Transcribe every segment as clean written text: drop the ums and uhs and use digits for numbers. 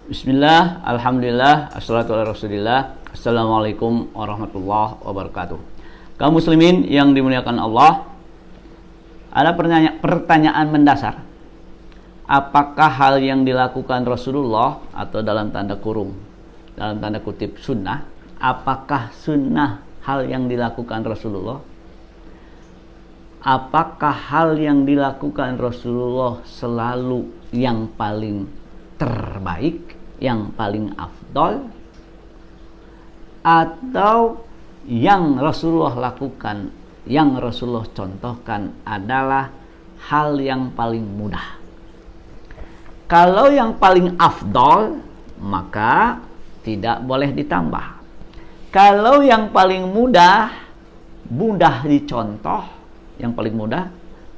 Bismillah, Alhamdulillah, assalatu ala rasulillah. Assalamualaikum warahmatullahi wabarakatuh. Kaum muslimin yang dimuliakan Allah, ada pertanyaan mendasar. Apakah hal yang dilakukan Rasulullah atau dalam tanda kutip sunnah, apakah sunnah hal yang dilakukan Rasulullah? Apakah hal yang dilakukan Rasulullah selalu yang paling terbaik, yang paling afdol, atau yang Rasulullah lakukan, yang Rasulullah contohkan adalah hal yang paling mudah? Kalau yang paling afdol, maka tidak boleh ditambah. Kalau yang paling mudah dicontoh, yang paling mudah,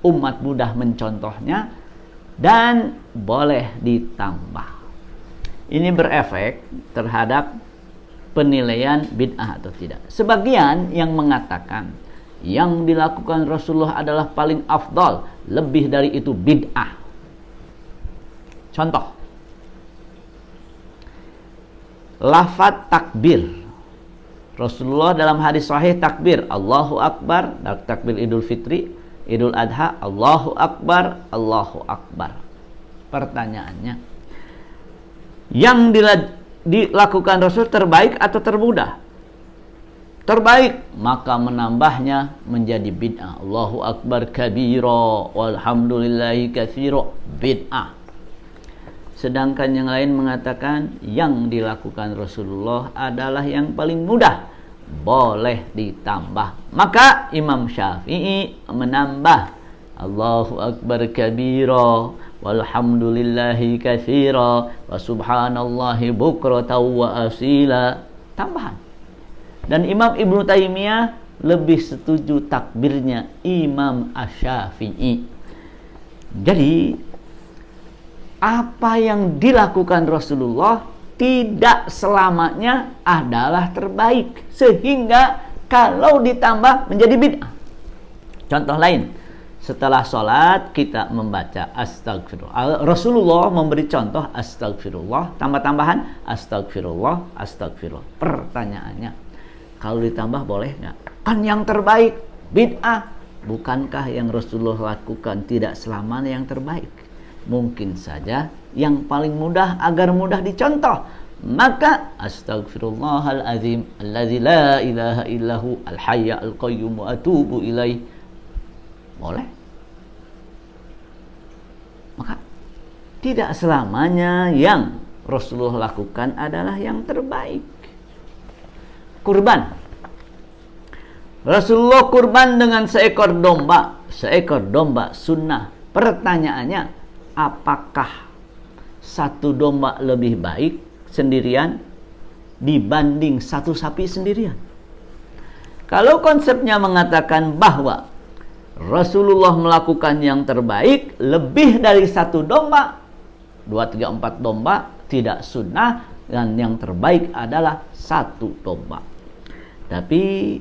umat mudah mencontohnya, dan boleh ditambah. Ini berefek terhadap penilaian bid'ah atau tidak. Sebagian yang mengatakan yang dilakukan Rasulullah adalah paling afdal, lebih dari itu bid'ah. Contoh, lafaz takbir. Rasulullah dalam hadis sahih takbir Allahu Akbar, takbir Idul Fitri, Idul Adha, Allahu Akbar, Allahu Akbar. Pertanyaannya, yang dilakukan Rasul terbaik atau termudah? Terbaik, maka menambahnya menjadi bid'ah. Allahu Akbar kabira walhamdulillahi katsira, bid'ah. Sedangkan yang lain mengatakan yang dilakukan Rasulullah adalah yang paling mudah, boleh ditambah. Maka Imam Syafi'i menambah Allahu Akbar kabira walhamdulillahi katsira wa subhanallahi bukratan wa asila, tambahan. Dan Imam Ibnu Taimiyah lebih setuju takbirnya Imam Asy-Syafi'i. Jadi apa yang dilakukan Rasulullah tidak selamanya adalah terbaik, sehingga kalau ditambah menjadi bid'ah. Contoh lain, setelah sholat kita membaca astagfirullah. Rasulullah memberi contoh astagfirullah, tambah-tambahan astagfirullah, astagfirullah. Pertanyaannya, kalau ditambah boleh nggak? Kan yang terbaik bid'ah. Bukankah yang Rasulullah lakukan tidak selamanya yang terbaik? Mungkin saja yang paling mudah agar mudah dicontoh. Maka astagfirullahalazim allazi la ilaha illahu al-hayya al-qayyum wa atubu ilaih, boleh. Maka tidak selamanya yang Rasulullah lakukan adalah yang terbaik. Kurban, Rasulullah kurban dengan seekor domba sunnah. Pertanyaannya, apakah satu domba lebih baik sendirian dibanding satu sapi sendirian? Kalau konsepnya mengatakan bahwa Rasulullah melakukan yang terbaik lebih dari satu domba, 2, 3, 4 domba tidak sunnah, dan yang terbaik adalah satu domba. Tapi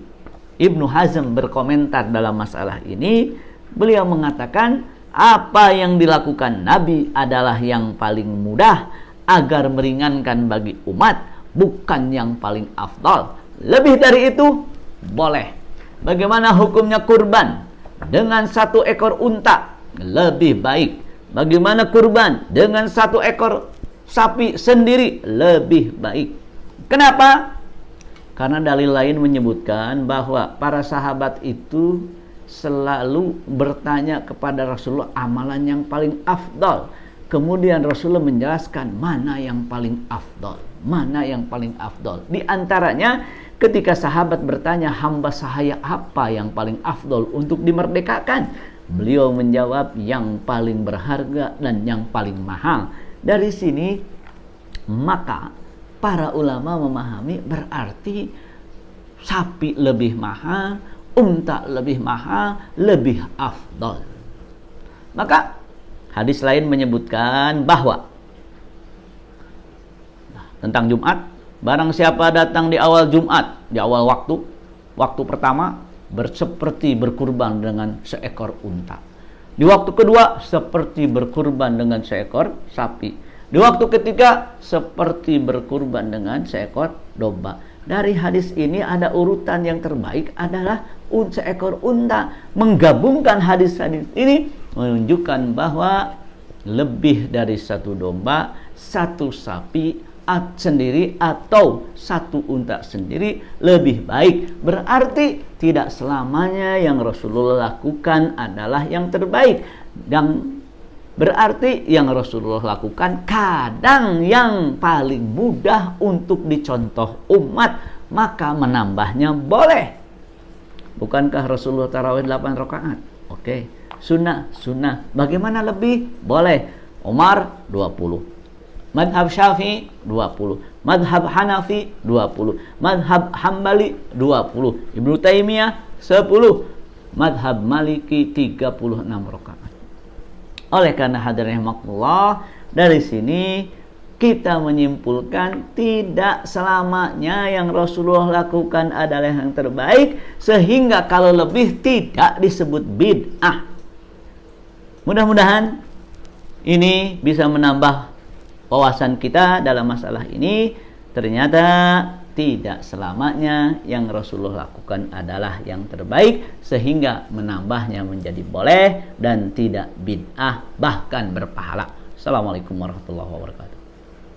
Ibnu Hazm berkomentar dalam masalah ini. Beliau mengatakan apa yang dilakukan Nabi adalah yang paling mudah agar meringankan bagi umat, bukan yang paling afdal. Lebih dari itu boleh. Bagaimana hukumnya kurban dengan satu ekor unta? Lebih baik. Bagaimana kurban dengan satu ekor sapi sendiri? Lebih baik. Kenapa? Karena dalil lain menyebutkan bahwa para sahabat itu selalu bertanya kepada Rasulullah amalan yang paling afdal. Kemudian Rasulullah menjelaskan mana yang paling afdal, mana yang paling afdal. Di antaranya ketika sahabat bertanya, hamba sahaya apa yang paling afdal untuk dimerdekakan? Beliau menjawab yang paling berharga dan yang paling mahal. Dari sini maka para ulama memahami berarti sapi lebih mahal, unta lebih mahal, lebih afdal. Maka hadis lain menyebutkan bahwa tentang Jumat, barang siapa datang di awal Jumat, di awal waktu pertama seperti berkurban dengan seekor unta. Di waktu kedua seperti berkurban dengan seekor sapi. Di waktu ketiga seperti berkurban dengan seekor domba. Dari hadis ini ada urutan yang terbaik adalah seekor unta. Menggabungkan hadis-hadis ini menunjukkan bahwa lebih dari satu domba, satu sapi sendiri atau satu unta sendiri lebih baik. Berarti tidak selamanya yang Rasulullah lakukan adalah yang terbaik, dan berarti yang Rasulullah lakukan kadang yang paling mudah untuk dicontoh umat, maka menambahnya boleh. Bukankah Rasulullah tarawih 8 rakaat? Oke. Sunnah. Bagaimana lebih? Boleh. Umar 20. Madhab Syafi'i 20, Madhab Hanafi 20, Madhab Hambali 20, Ibnu Taimiyah 10, Madhab Maliki 36 rakaat. Oleh karena hadirin rahimakumullah, dari sini kita menyimpulkan tidak selamanya yang Rasulullah lakukan adalah yang terbaik, sehingga kalau lebih tidak disebut bid'ah. Mudah-mudahan ini bisa menambah wawasan kita dalam masalah ini. Ternyata tidak selamanya yang Rasulullah lakukan adalah yang terbaik, sehingga menambahnya menjadi boleh dan tidak bid'ah, bahkan berpahala. Assalamualaikum warahmatullahi wabarakatuh.